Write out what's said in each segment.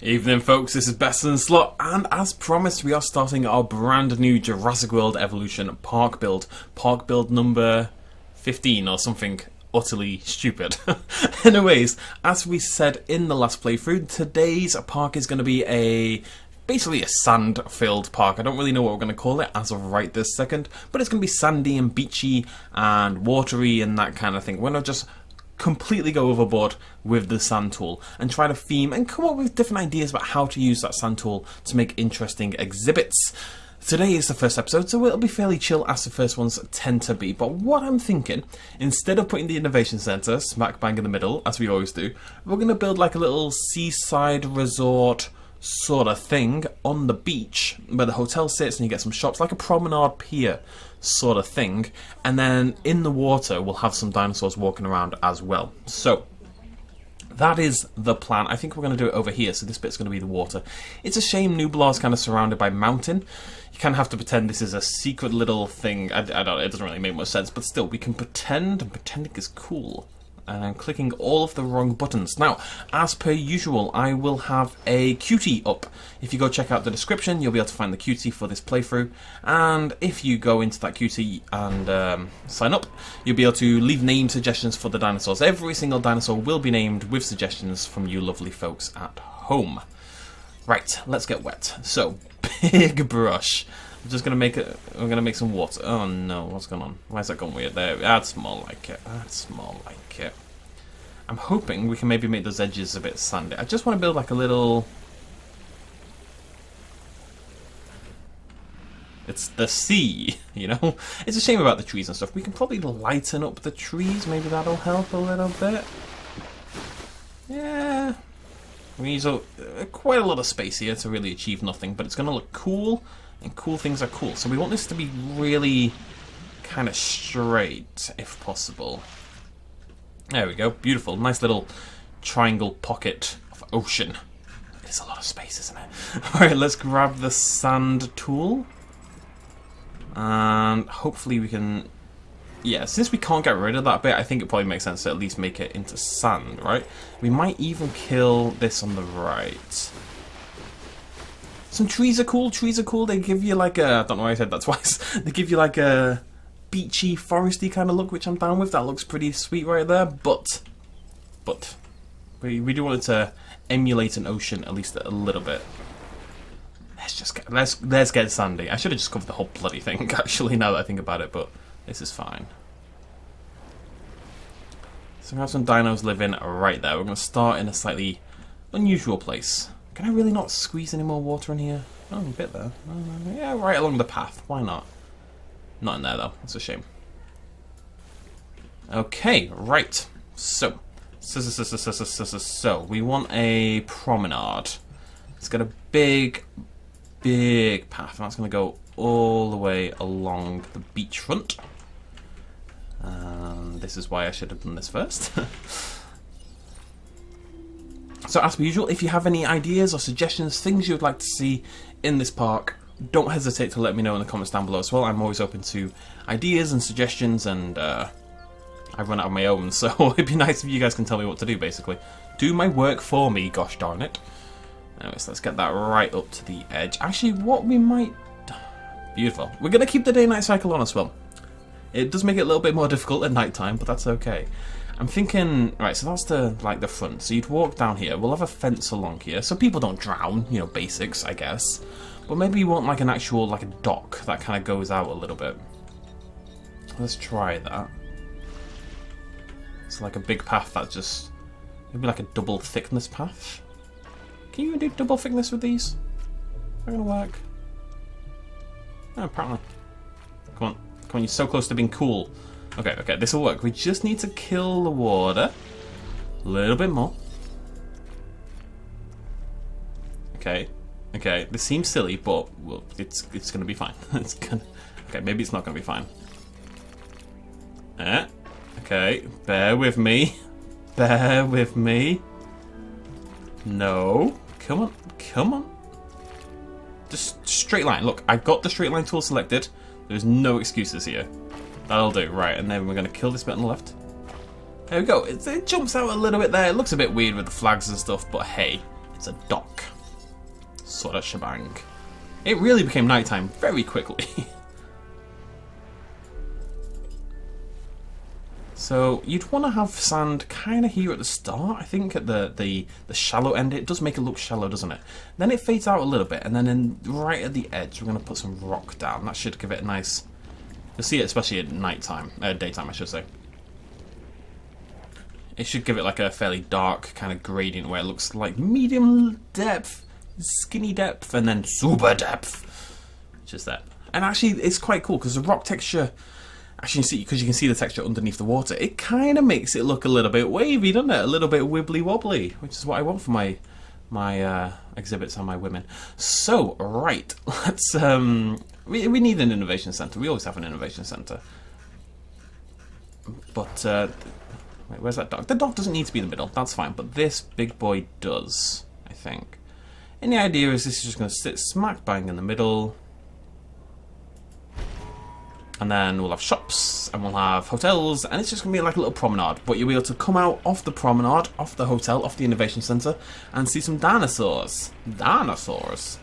Evening folks, this is BestInSlot, and as promised we are starting our brand new Jurassic World Evolution park build. Park build number 15 or something utterly stupid. Anyways, as we said in the last playthrough, today's park is going to be basically a sand-filled park. I don't really know what we're going to call it as of right this second, but it's going to be sandy and beachy and watery and that kind of thing. We're not just completely go overboard with the sand tool and try to theme and come up with different ideas about how to use that sand tool to make interesting exhibits. Today is the first episode, so it'll be fairly chill as the first ones tend to be, but what I'm thinking, instead of putting the innovation centre smack bang in the middle, as we always do, we're going to build like a little seaside resort sort of thing on the beach where the hotel sits and you get some shops, like a promenade pier sort of thing, and then in the water we'll have some dinosaurs walking around as well. So that is the plan. I think we're going to do it over here, so this bit's going to be the water. It's a shame Nublar's kind of surrounded by mountain. You kind of have to pretend this is a secret little thing. I don't know, it doesn't really make much sense, but still, we can pretend, and pretending is cool. And I'm clicking all of the wrong buttons. Now, as per usual, I will have a QT up. If you go check out the description, you'll be able to find the QT for this playthrough. And if you go into that QT and sign up, you'll be able to leave name suggestions for the dinosaurs. Every single dinosaur will be named with suggestions from you lovely folks at home. Right, let's get wet. So, big brush. I'm just gonna make it. We're gonna make some water. Oh no, what's going on? Why is that going weird there? That's more like it. That's more like it. I'm hoping we can maybe make those edges a bit sandy. I just want to build like a little. It's the sea, you know. It's a shame about the trees and stuff. We can probably lighten up the trees. Maybe that'll help a little bit. Yeah. We use quite a lot of space here to really achieve nothing, but it's gonna look cool. And cool things are cool. So we want this to be really kind of straight, if possible. There we go. Beautiful. Nice little triangle pocket of ocean. It's a lot of space, isn't it? Alright, let's grab the sand tool. And hopefully we can... Yeah, since we can't get rid of that bit, I think it probably makes sense to at least make it into sand, right? We might even kill this on the right. Some trees are cool, They give you like a... I don't know why I said that twice. They give you like a beachy, foresty kind of look, which I'm down with. That looks pretty sweet right there. But we do want it to emulate an ocean at least a little bit. Let's get sandy. I should have just covered the whole bloody thing, actually, now that I think about it, but this is fine. So we have some dinos living right there. We're going to start in a slightly unusual place. Can I really not squeeze any more water in here? Oh, a bit there. Yeah, right along the path. Why not? Not in there, though. That's a shame. Okay, right. So we want a promenade. It's got a big path, and that's going to go all the way along the beachfront. And this is why I should have done this first. So as per usual, if you have any ideas or suggestions, things you would like to see in this park, don't hesitate to let me know in the comments down below as well. I'm always open to ideas and suggestions, and I run out of my own, so it'd be nice if you guys can tell me what to do, basically. Do my work for me, gosh darn it. Anyways, let's get that right up to the edge. Actually, what we might... Beautiful. We're going to keep the day-night cycle on as well. It does make it a little bit more difficult at night time, but that's okay. I'm thinking, right, so that's the front. So you'd walk down here. We'll have a fence along here, so people don't drown. You know, basics, I guess. But maybe you want like an actual, like a dock that kind of goes out a little bit. Let's try that. It's like a big path that just maybe like a double thickness path. Can you do double thickness with these? Is that gonna work? Oh, apparently. Come on, you're so close to being cool. Okay, this will work. We just need to kill the water. A little bit more. Okay, this seems silly, but well, it's gonna be fine. Okay, maybe it's not gonna be fine. Okay, bear with me. Bear with me. No, come on. Just straight line. Look, I've got the straight line tool selected. There's no excuses here. That'll do, right, and then we're going to kill this bit on the left. There we go. It jumps out a little bit there. It looks a bit weird with the flags and stuff, but hey, it's a dock. sort of shebang. It really became nighttime very quickly. So you'd want to have sand kind of here at the start. I think at the shallow end, it does make it look shallow, doesn't it? Then it fades out a little bit, and then right at the edge, we're going to put some rock down. That should give it a nice... You'll see it especially at nighttime, daytime, I should say. It should give it like a fairly dark kind of gradient where it looks like medium depth, skinny depth, and then super depth. Just that. And actually, it's quite cool because the rock texture... Actually, because you can see the texture underneath the water, it kind of makes it look a little bit wavy, doesn't it? A little bit wibbly wobbly, which is what I want for my exhibits and my women. So, right, let's we need an innovation centre. We always have an innovation centre. But wait, where's that dog? The dog doesn't need to be in the middle. That's fine. But this big boy does, I think. And the idea is this is just going to sit smack bang in the middle. And then we'll have shops, and we'll have hotels, and it's just going to be like a little promenade. But you'll be able to come out off the promenade, off the hotel, off the innovation centre, and see some dinosaurs. Dinosaurs.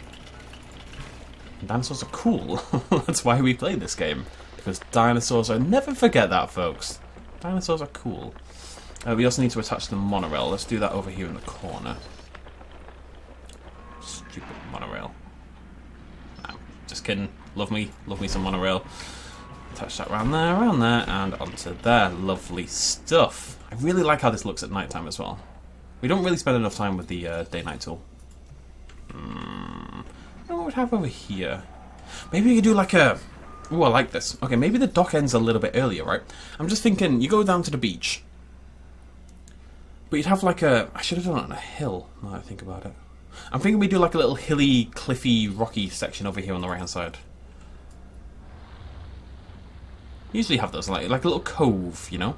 Dinosaurs are cool. That's why we play this game. Because dinosaurs are... Never forget that, folks. Dinosaurs are cool. We also need to attach the monorail. Let's do that over here in the corner. Stupid monorail. Just kidding. Love me some monorail. Touch that around there, and onto there. Lovely stuff. I really like how this looks at nighttime as well. We don't really spend enough time with the day-night tool. What would we have over here? Maybe we could do like a... Ooh, I like this. Okay, maybe the dock ends a little bit earlier, right? I'm just thinking, you go down to the beach. But you'd have like a... I should have done it on a hill, now that I think about it. I'm thinking we do like a little hilly, cliffy, rocky section over here on the right-hand side. Usually have those, like a little cove, you know?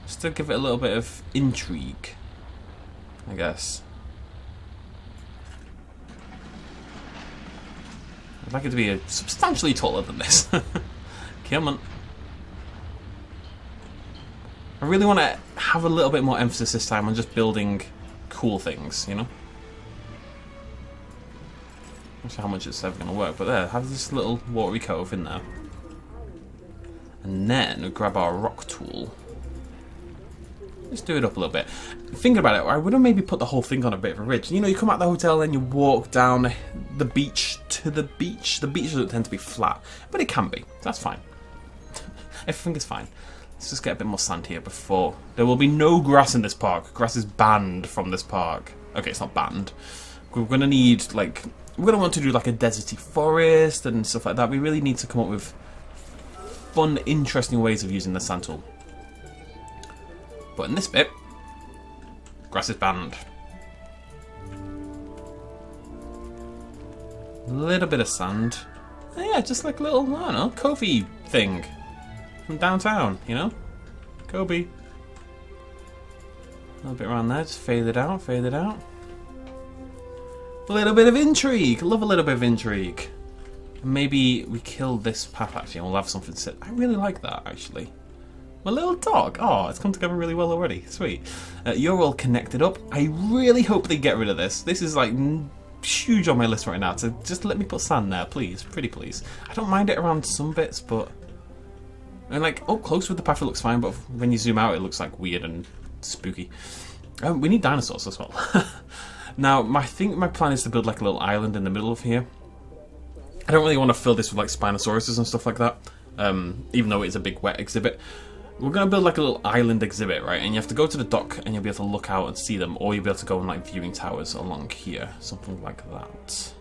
Just to give it a little bit of intrigue, I guess. I'd like it to be substantially taller than this. Come on. I really want to have a little bit more emphasis this time on just building cool things, you know? I'm not sure how much it's ever going to work, but there, have this little watery cove in there. And then we grab our rock tool. Let's do it up a little bit. Thinking about it, I would have maybe put the whole thing on a bit of a ridge. You know, you come out the hotel and you walk down the beach to the beach. The beach doesn't tend to be flat, but it can be. That's fine. Everything is fine. Let's just get a bit more sand here before... There will be no grass in this park. Grass is banned from this park. Okay, it's not banned. We're going to need, like... We're going to want to do, like, a deserty forest and stuff like that. We really need to come up with fun, interesting ways of using the sand tool. But in this bit, grass is banned. A little bit of sand. Yeah, just like a little, I don't know, covey thing from downtown, you know? Kobe. A little bit around there, just fade it out, fade it out. A little bit of intrigue. Love a little bit of intrigue. Maybe we kill this path actually and we'll have something sit. I really like that actually. My little dog. Oh, it's come together really well already. Sweet. You're all connected up. I really hope they get rid of this. This is like huge on my list right now. So just let me put sand there, please. Pretty please. I don't mind it around some bits, but... And like up close with the path it looks fine, but when you zoom out it looks like weird and spooky. We need dinosaurs as well. Now, I think my plan is to build like a little island in the middle of here. I don't really want to fill this with like Spinosauruses and stuff like that, even though it's a big wet exhibit. We're going to build like a little island exhibit, right? And you have to go to the dock and you'll be able to look out and see them, or you'll be able to go on like viewing towers along here, something like that.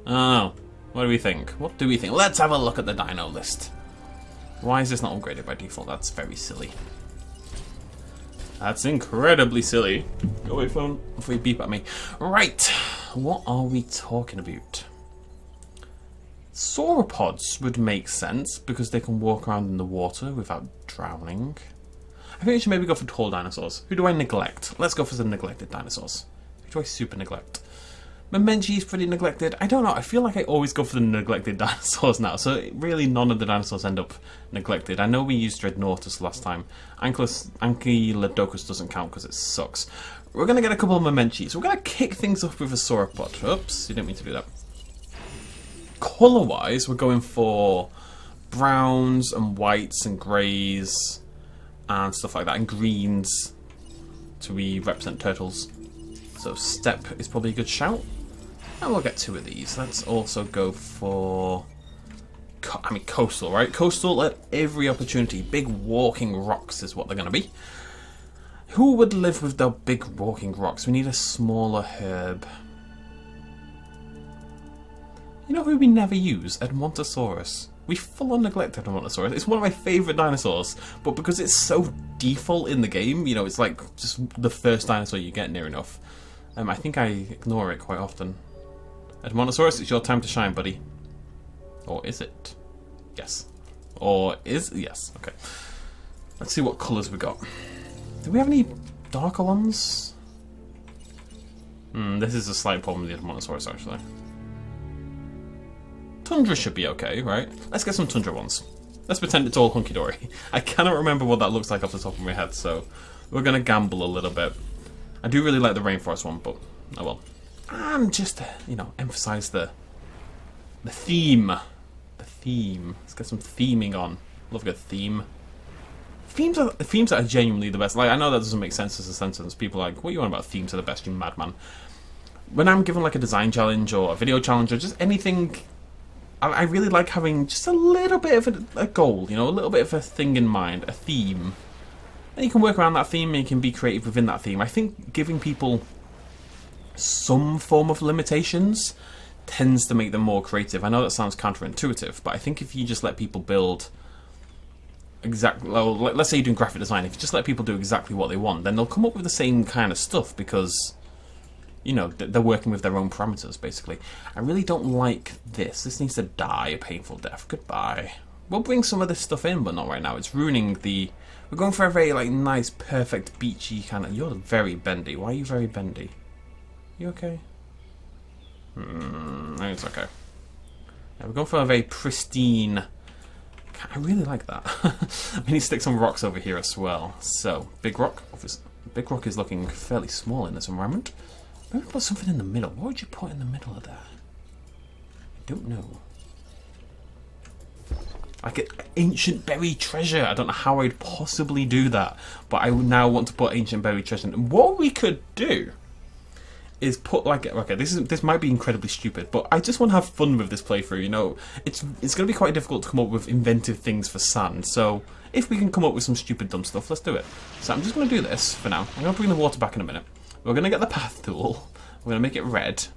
Oh, what do we think? What do we think? Let's have a look at the dino list. Why is this not upgraded by default? That's very silly. That's incredibly silly. Go away, phone, before you beep at me. Right, what are we talking about? Sauropods would make sense because they can walk around in the water without drowning. I think we should maybe go for tall dinosaurs. Who do I neglect? Let's go for some neglected dinosaurs. Who do I super neglect? Memenchi is pretty neglected. I don't know. I feel like I always go for the neglected dinosaurs now. So really none of the dinosaurs end up neglected. I know we used Dreadnoughtus last time. Ankylodocus doesn't count because it sucks. we're going to get a couple of mementos. We're going to kick things off with a sauropod. Oops, you didn't mean to do that. Colour-wise, we're going for browns and whites and greys and stuff like that, and greens to represent turtles. So steppe is probably a good shout. And we'll get 2 of these. Let's also go for... coastal, right? Coastal at every opportunity. Big walking rocks is what they're going to be. Who would live with the big walking rocks? We need a smaller herb. You know who we never use? Edmontosaurus. We full on neglected Edmontosaurus. It's one of my favourite dinosaurs, but because it's so default in the game, you know, it's like just the first dinosaur you get near enough. I think I ignore it quite often. Edmontosaurus, it's your time to shine, buddy. Or is it? Yes. Or is... Yes. Okay. Let's see what colours we got. Do we have any darker ones? This is a slight problem with the Edmontosaurus, actually. Tundra should be okay, right? Let's get some tundra ones. Let's pretend it's all hunky-dory. I cannot remember what that looks like off the top of my head, so we're going to gamble a little bit. I do really like the rainforest one, but oh well. And just to, you know, emphasise the theme. The theme. Let's get some theming on. Love a good theme. Themes are genuinely the best. Like, I know that doesn't make sense as a sentence. People are like, what are you on about? Themes are the best, you madman. When I'm given like a design challenge or a video challenge or just anything, I really like having just a little bit of a goal, you know, a little bit of a thing in mind, a theme. And you can work around that theme and you can be creative within that theme. I think giving people some form of limitations tends to make them more creative. I know that sounds counterintuitive, but I think if you just let people build exactly, well, let's say you're doing graphic design, if you just let people do exactly what they want, then they'll come up with the same kind of stuff because, you know, they're working with their own parameters, basically. I really don't like this. This needs to die a painful death. Goodbye. We'll bring some of this stuff in, but not right now. It's ruining the... We're going for a very, like, nice, perfect, beachy kind of... You're very bendy. Why are you very bendy? You okay? I think it's okay. Yeah, we're going for a very pristine... I really like that. We need to stick some rocks over here as well. So, big rock. Big rock is looking fairly small in this environment. Maybe put something in the middle. What would you put in the middle of that? I don't know. Like an ancient buried treasure. I don't know how I'd possibly do that, but I now want to put ancient buried treasure in. And what we could do is put like, okay, this might be incredibly stupid, but I just want to have fun with this playthrough. You know, it's going to be quite difficult to come up with inventive things for sand. So if we can come up with some stupid dumb stuff, let's do it. So I'm just going to do this for now. I'm going to bring the water back in a minute. We're going to get the path tool. We're going to make it red.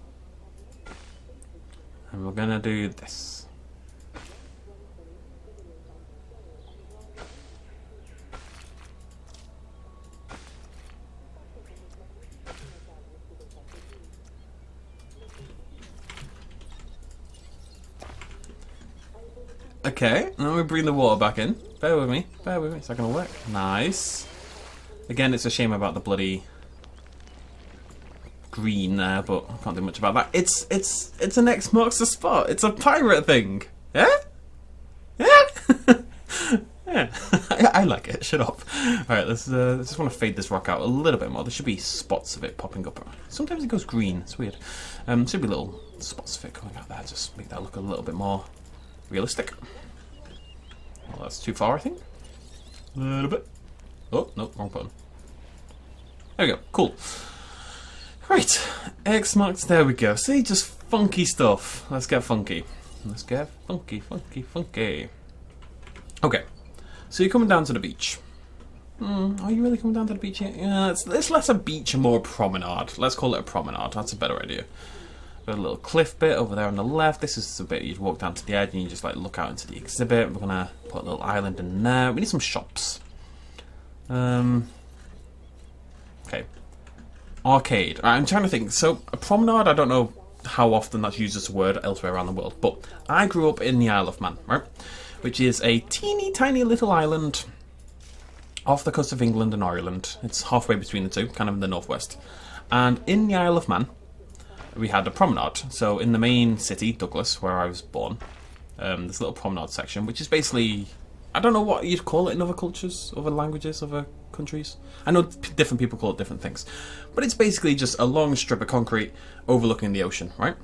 And we're going to do this. Okay, now we bring the water back in. Bear with me, it's not going to work. Nice. Again, it's a shame about the bloody green there, but I can't do much about that. It's an X marks the spot. It's a pirate thing. Yeah? Yeah? Yeah. I like it. Shut up. Alright, let's just want to fade this rock out a little bit more. There should be spots of it popping up. Sometimes it goes green. It's weird. Should be little spots of it coming out there. Just make that look a little bit more realistic. Well, that's too far, I think. A little bit. Oh, no, wrong button. There we go. Cool. Right. X marks. There we go. See, just funky stuff. Let's get funky. Let's get funky, funky, funky. Okay. So you're coming down to the beach. Are you really coming down to the beach yet? Yeah, it's less a beach and more a promenade. Let's call it a promenade. That's a better idea. Got a little cliff bit over there on the left. This is the bit you'd walk down to the edge and you just like look out into the exhibit. We're gonna put a little island in there. We need some shops. Okay. Arcade. Right, I'm trying to think. So a promenade, I don't know how often that's used as a word elsewhere around the world, but I grew up in the Isle of Man, right? Which is a teeny tiny little island off the coast of England and Ireland. It's halfway between the two, kind of in the northwest. And in the Isle of Man, we had a promenade. So in the main city, Douglas, where I was born, this little promenade section, which is basically, I don't know what you'd call it in other cultures, other languages, other countries. I know different people call it different things, but it's basically just a long strip of concrete overlooking the ocean, right?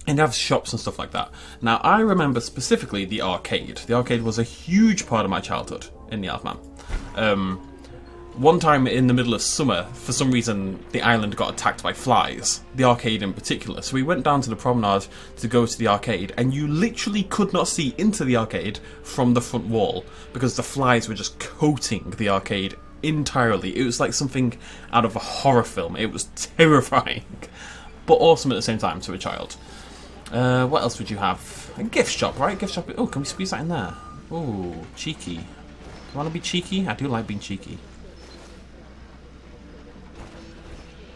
And you have shops and stuff like that. Now, I remember specifically the arcade. The arcade was a huge part of my childhood in the Isle of Man. One time in the middle of summer, for some reason, the island got attacked by flies. The arcade in particular. So we went down to the promenade to go to the arcade, and you literally could not see into the arcade from the front wall because the flies were just coating the arcade entirely. It was like something out of a horror film. It was terrifying, but awesome at the same time to a child. What else would you have? A gift shop, right? Gift shop. Oh, can we squeeze that in there? Oh, cheeky. Do you want to be cheeky? I do like being cheeky.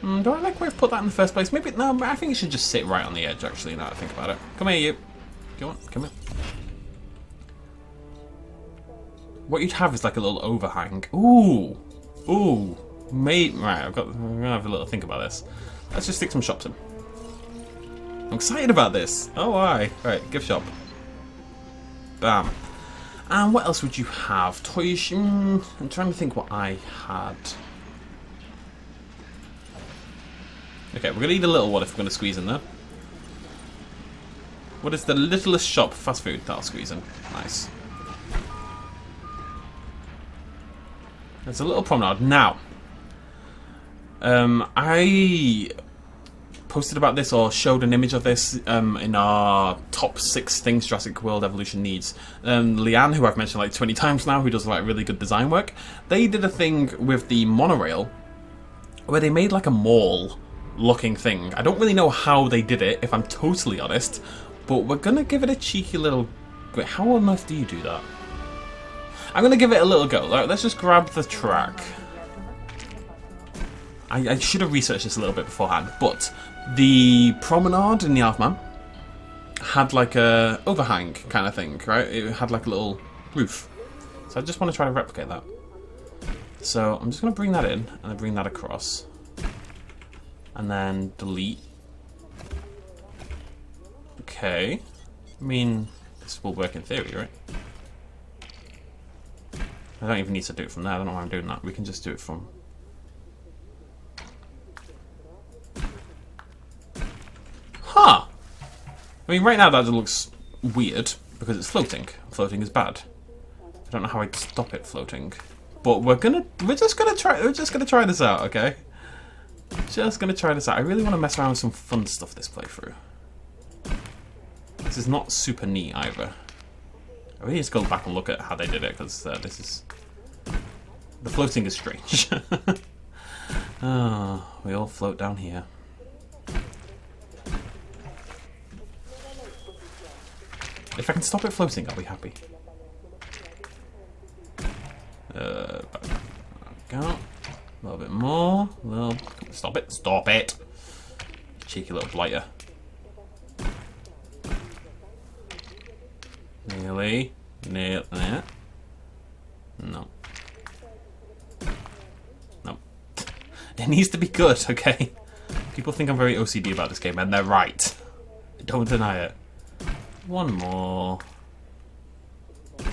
Do I like where I've put that in the first place? Maybe, no, I think it should just sit right on the edge, actually, now that I think about it. Come here, you. Go on, come here. What you'd have is like a little overhang. Ooh. Ooh. Mate. Right, I'm going to have a little think about this. Let's just stick some shops in. I'm excited about this. Oh, why? Right, gift shop. Bam. And what else would you have? Toys. I'm trying to think what I had. Okay, we're going to need a little one if we're going to squeeze in there. What is the littlest shop? Fast food. That'll squeeze in. Nice. There's a little promenade. Now, I posted about this or showed an image of this in our top 6 things Jurassic World Evolution needs. Leanne, who I've mentioned like 20 times now, who does like really good design work, they did a thing with the monorail where they made like a mall looking thing. I don't really know how they did it, if I'm totally honest, but we're gonna give it a cheeky little... Wait, how on earth do you do that? I'm gonna give it a little go. Let's just grab the track. I should have researched this a little bit beforehand, but the promenade in the Isle of Man had like a overhang kind of thing, right? It had like a little roof. So I just want to try to replicate that. So I'm just going to bring that in and then bring that across. And then delete. Okay. I mean, this will work in theory, right? I don't even need to do it from there. I don't know why I'm doing that. We can just do it from... Huh! I mean, right now that looks weird because it's floating. Floating is bad. I don't know how I'd stop it floating, but we're just gonna try this out, okay? Just gonna try this out. I really want to mess around with some fun stuff this playthrough. This is not super neat either. I really need to go back and look at how they did it because this is... The floating is strange. Oh, we all float down here. If I can stop it floating, I'll be happy. Go. A little bit more. Stop it. Stop it. Cheeky little blighter. Nearly. Near there. No. No. It needs to be good, okay? People think I'm very OCD about this game, and they're right. Don't deny it. One more. There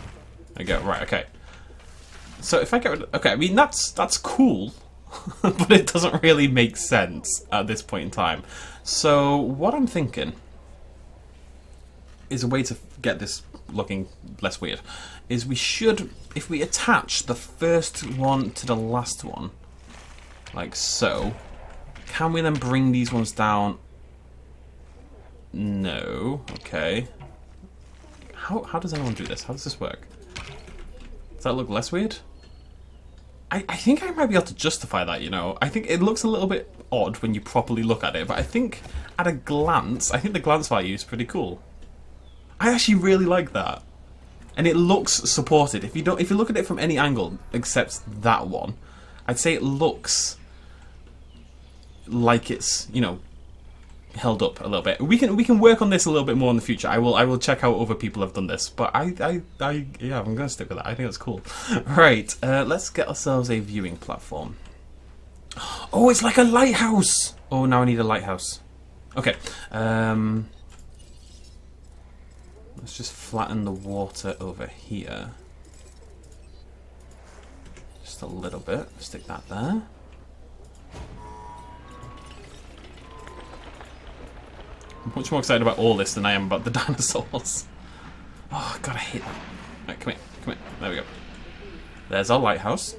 we go. Right, okay. So if I get rid of... Okay, I mean, that's cool. But it doesn't really make sense at this point in time. So what I'm thinking is a way to get this looking less weird. Is we should... If we attach the first one to the last one, like so, can we then bring these ones down? No. Okay. How does anyone do this? How does this work? Does that look less weird? I think I might be able to justify that, you know. I think it looks a little bit odd when you properly look at it, but I think at a glance, I think the glance value is pretty cool. I actually really like that. And it looks supported. If you look at it from any angle except that one, I'd say it looks like it's, you know, held up a little bit. We can work on this a little bit more in the future. I will check how other people have done this, but yeah, I'm gonna stick with that. I think that's cool. Right, let's get ourselves a viewing platform. Oh, it's like a lighthouse. Oh, now I need a lighthouse. Okay, let's just flatten the water over here. Just a little bit. Stick that there. I'm much more excited about all this than I am about the dinosaurs. Oh, God, I hate that. Right, come here. Come here. There we go. There's our lighthouse.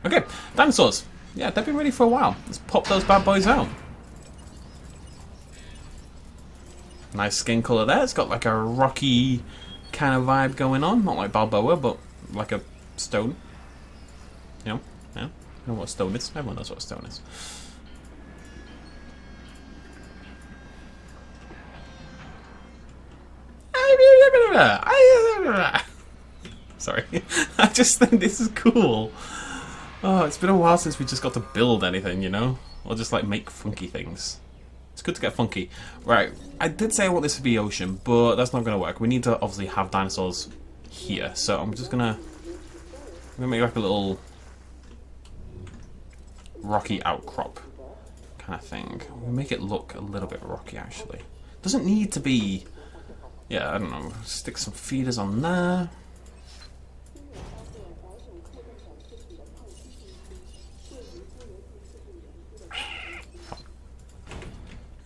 Okay, dinosaurs. Yeah, they've been ready for a while. Let's pop those bad boys out. Nice skin colour there. It's got like a rocky kind of vibe going on. Not like Balboa, but like a stone. You know? Yeah. You know what a stone is? Everyone knows what a stone is. Sorry. I just think this is cool. Oh, it's been a while since we just got to build anything, you know? Or just like make funky things. It's good to get funky. Right, I did say I want this to be ocean, but that's not going to work. We need to obviously have dinosaurs here. So I'm just going to make like a little rocky outcrop kind of thing. We'll make it look a little bit rocky, actually. Doesn't need to be... Yeah, I don't know. Stick some feeders on there.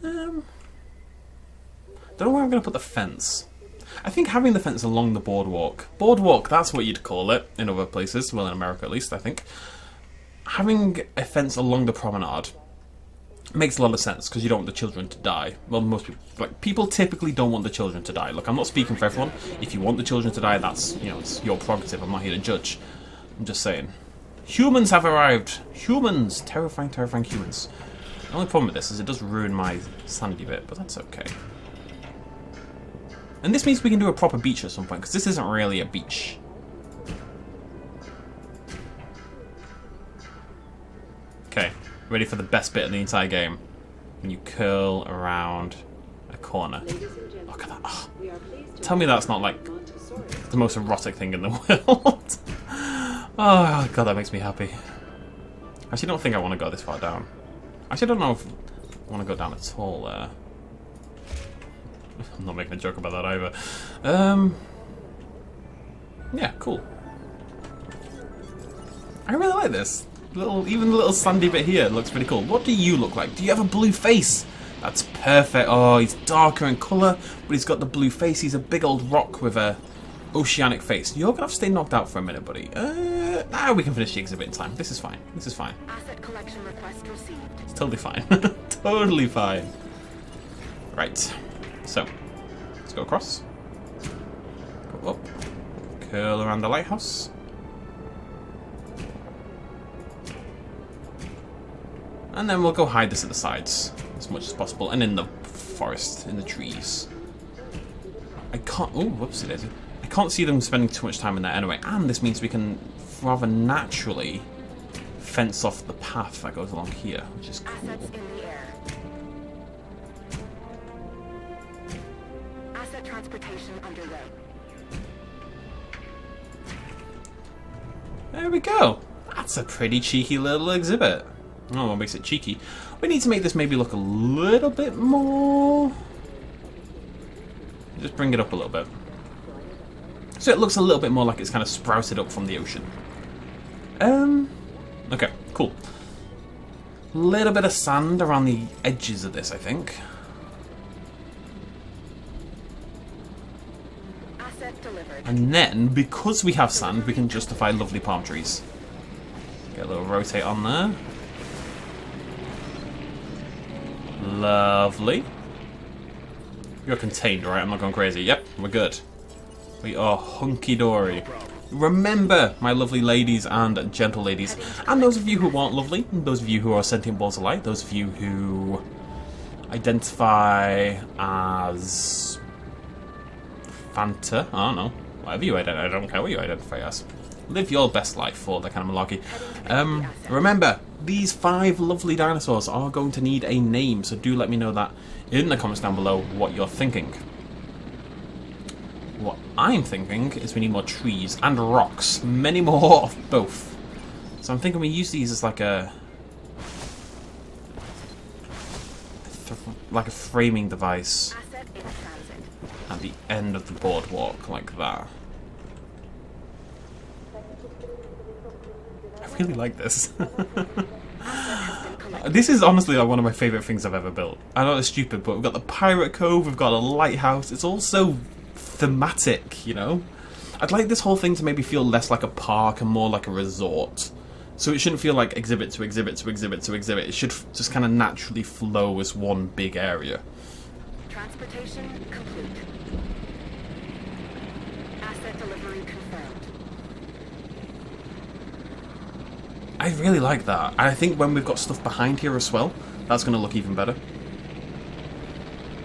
Don't know where I'm going to put the fence. I think having the fence along the boardwalk. Boardwalk, that's what you'd call it in other places. Well, in America at least, I think. Having a fence along the promenade makes a lot of sense because you don't want the children to die. Well, most people, like, people typically don't want the children to die. Look, I'm not speaking for everyone. If you want the children to die, that's, you know, it's your prerogative. I'm not here to judge. I'm just saying. Humans have arrived. Humans. Terrifying, terrifying humans. The only problem with this is it does ruin my sandy bit, but that's okay. And this means we can do a proper beach at some point, because this isn't really a beach. Okay, ready for the best bit of the entire game. When you curl around a corner. Look at that. Oh. Tell me that's not like the most erotic thing in the world. Oh, God, that makes me happy. I actually don't think I want to go this far down. Actually, I don't know if I want to go down at all there. I'm not making a joke about that either. Yeah, cool. I really like this. Even the little sandy bit here looks pretty cool. What do you look like? Do you have a blue face? That's perfect. Oh, he's darker in colour, but he's got the blue face. He's a big old rock with a oceanic face. You're gonna have to stay knocked out for a minute, buddy. We can finish the exhibit in time. This is fine. This is fine. Asset collection request received. It's totally fine. Totally fine. Right. So, let's go across. Go up. Curl around the lighthouse. And then we'll go hide this at the sides as much as possible. And in the forest, in the trees. I can't... Oh, whoopsie daisy. I can't see them spending too much time in there anyway. And this means we can rather naturally fence off the path that goes along here, which is cool. Assets in the air. Asset transportation underway. There we go. That's a pretty cheeky little exhibit. Oh, what makes it cheeky? We need to make this maybe look a little bit more... Just bring it up a little bit. So it looks a little bit more like it's kind of sprouted up from the ocean. Okay, cool. Little bit of sand around the edges of this, I think. Asset delivered. And then, because we have sand, we can justify lovely palm trees. Get a little rotate on there. Lovely. You're contained, right? I'm not going crazy. Yep, we're good. We are hunky-dory. Remember, my lovely ladies and gentle ladies, and those of you who aren't lovely, and those of you who are sentient balls of light, those of you who identify as Fanta, I don't know, whatever you identify, I don't care what you identify as. Live your best life for that kind of malarkey. Remember, these 5 lovely dinosaurs are going to need a name, so do let me know that in the comments down below what you're thinking. What I'm thinking is we need more trees and rocks. Many more of both. So I'm thinking we use these as like a framing device at the end of the boardwalk, like that. really like this. Has been collected. This is honestly like one of my favourite things I've ever built. I know it's stupid, but we've got the pirate cove, we've got a lighthouse. It's all so thematic, you know? I'd like this whole thing to maybe feel less like a park and more like a resort. So it shouldn't feel like exhibit to exhibit to exhibit to exhibit. It should just kind of naturally flow as one big area. Transportation complete. Asset delivery confirmed. I really like that. I think when we've got stuff behind here as well, that's going to look even better.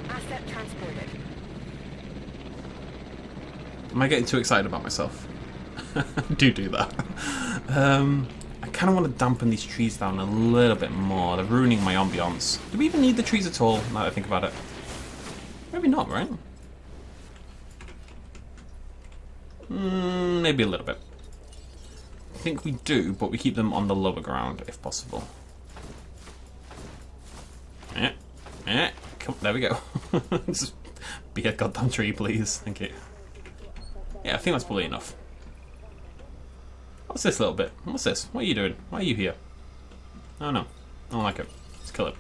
Asset transported. Am I getting too excited about myself? do that. I kind of want to dampen these trees down a little bit more. They're ruining my ambience. Do we even need the trees at all, now that I think about it? Maybe not, right? Maybe a little bit. I think we do, but we keep them on the lower ground, if possible. Come, there we go. Just be a goddamn tree, please. Thank you. Yeah, I think that's probably enough. What's this little bit? What's this? What are you doing? Why are you here? Oh no. I don't like it. Let's kill it.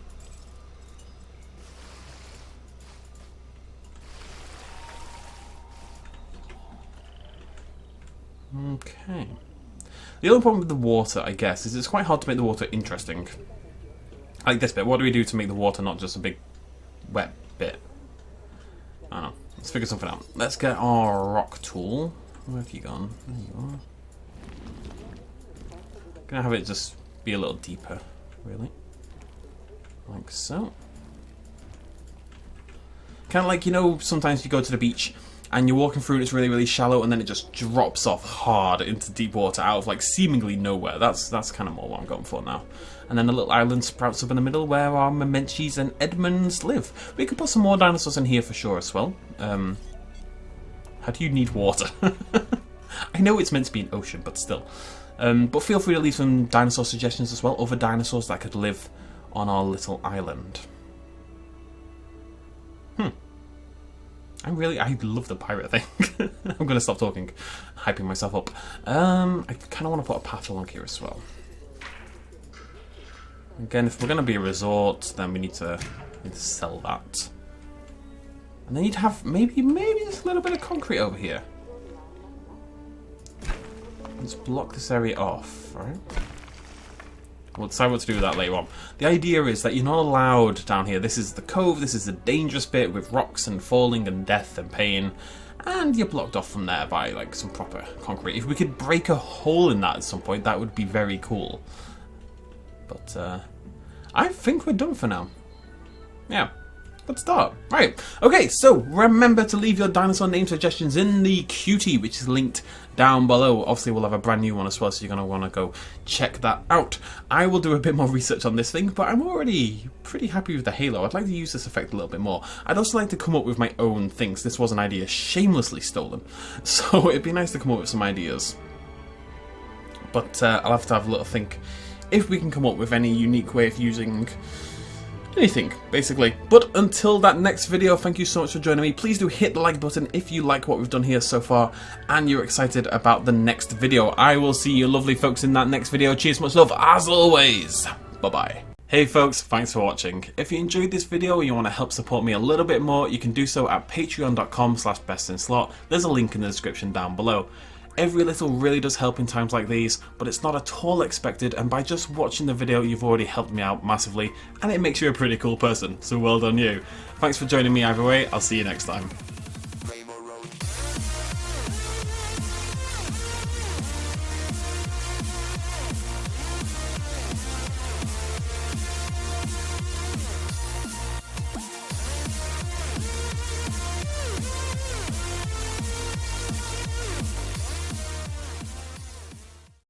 Okay. The other problem with the water, I guess, is it's quite hard to make the water interesting. Like this bit. What do we do to make the water not just a big wet bit? I don't know. Let's figure something out. Let's get our rock tool. Where have you gone? There you are. Gonna have it just be a little deeper, really. Like so. Kind of like, you know, sometimes you go to the beach and you're walking through and it's really, really shallow and then it just drops off hard into deep water out of like seemingly nowhere. That's kind of more what I'm going for now. And then a little island sprouts up in the middle where our Memenchis and Edmonds live. We could put some more dinosaurs in here for sure as well. How do you need water? I know it's meant to be an ocean, but still. But feel free to leave some dinosaur suggestions as well. Other dinosaurs that could live on our little island. I love the pirate thing. I'm going to stop talking, hyping myself up. I kind of want to put a path along here as well. Again, if we're going to be a resort, then we need to sell that. And then you'd have maybe just a little bit of concrete over here. Let's block this area off, right? We'll decide what to do with that later on. The idea is that you're not allowed down here. This is the cove, this is the dangerous bit with rocks and falling and death and pain. And you're blocked off from there by like some proper concrete. If we could break a hole in that at some point, that would be very cool. But I think we're done for now. Yeah. Good start. Right. Okay, so remember to leave your dinosaur name suggestions in the QT, which is linked down below. Obviously, we'll have a brand new one as well, so you're going to want to go check that out. I will do a bit more research on this thing, but I'm already pretty happy with the halo. I'd like to use this effect a little bit more. I'd also like to come up with my own things. This was an idea shamelessly stolen, so it'd be nice to come up with some ideas. But I'll have to have a little think if we can come up with any unique way of using anything, basically. But until that next video, thank you so much for joining me. Please do hit the like button if you like what we've done here so far and you're excited about the next video. I will see you lovely folks in that next video. Cheers, much love as always. Bye-bye. Hey folks, thanks for watching. If you enjoyed this video and you want to help support me a little bit more, you can do so at patreon.com/bestinslot. There's a link in the description down below. Every little really does help in times like these, but it's not at all expected, and by just watching the video you've already helped me out massively, and it makes you a pretty cool person, so well done you. Thanks for joining me either way, I'll see you next time.